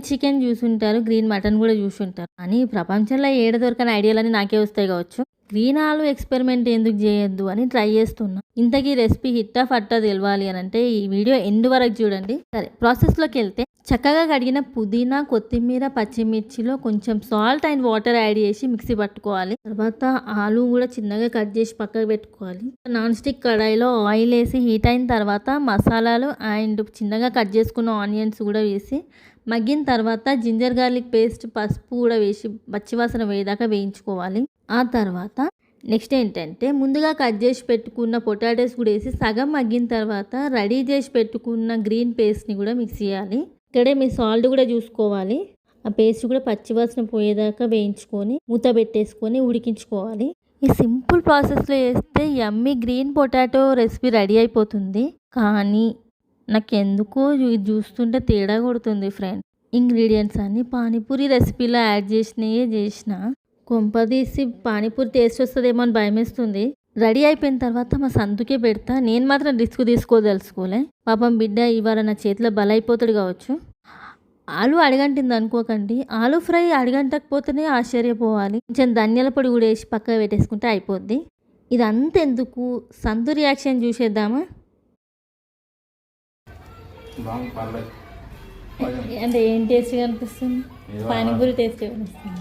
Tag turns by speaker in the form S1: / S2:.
S1: Chicken చూసుంటారు, green mutton కూడా చూసుంటారు. కానీ ప్రపంచంలో ఏడ దొరకని ఐడియాలని నాకే వస్తాయి కావచ్చు. గ్రీన్ ఆలు ఎక్స్పెరిమెంట్ ఎందుకు చేయొద్దు అని ట్రై చేస్తున్నా. ఇంతకీ రెసిపీ హిట్టా ఫట్టా తెలవాలి అని అంటే ఈ వీడియో ఎండ్ వరకు చూడండి. సరే ప్రాసెస్లోకి వెళ్తే, చక్కగా కడిగిన పుదీనా, కొత్తిమీర, పచ్చిమిర్చిలో కొంచెం సాల్ట్ అండ్ వాటర్ యాడ్ చేసి మిక్సీ పట్టుకోవాలి. తర్వాత ఆలు కూడా చిన్నగా కట్ చేసి పక్కకు పెట్టుకోవాలి. నాన్ స్టిక్ కడాయిలో ఆయిల్ వేసి హీట్ అయిన తర్వాత మసాలాలు అండ్ చిన్నగా కట్ చేసుకున్న ఆనియన్స్ కూడా వేసి మగ్గిన తర్వాత జింజర్ గార్లిక్ పేస్ట్, పసుపు కూడా వేసి పచ్చివాసన వేయదాకా వేయించుకోవాలి. ఆ తర్వాత నెక్స్ట్ ఏంటంటే ముందుగా కట్ చేసి పెట్టుకున్న పొటాటోస్ కూడా వేసి సగం మగ్గిన తర్వాత రెడీ చేసి పెట్టుకున్న గ్రీన్ పేస్ట్ని కూడా మిక్స్ చేయాలి. ఇక్కడే మీ సాల్ట్ కూడా చూసుకోవాలి. ఆ పేస్ట్ కూడా పచ్చివాసన పోయేదాకా వేయించుకొని మూత పెట్టేసుకొని ఉడికించుకోవాలి. ఈ సింపుల్ ప్రాసెస్లో వేస్తే యమ్మీ గ్రీన్ పొటాటో రెసిపీ రెడీ అయిపోతుంది. కానీ నాకు ఎందుకో ఇది చూస్తుంటే తేడా కొడుతుంది ఫ్రెండ్. ఇంగ్రీడియంట్స్ అన్నీ పానీపూరి రెసిపీలో యాడ్ చేసిన కొంపదీసి పానీపూరి టేస్ట్ వస్తుందేమో అని భయమేస్తుంది. రెడీ అయిపోయిన తర్వాత మా సందుకే పెడతా. నేను మాత్రం రిస్క్ తీసుకోదలుచుకోలే. పాపం బిడ్డ ఇవాళ నా చేతిలో బలైపోతాడు కావచ్చు. ఆలు అడగంటింది అనుకోకండి. ఆలు ఫ్రై అడగంటకపోతేనే ఆశ్చర్యపోవాలి. కొంచెం ధనియాల పొడి కూడా వేసి పక్కన పెట్టేసుకుంటే అయిపోద్ది. ఇదంతా ఎందుకు, సంతు రియాక్షన్ చూసేద్దామా? అంటే ఏం టేస్ట్గా అనిపిస్తుంది? పానీపూరి టేస్ట్గా అనిపిస్తుంది.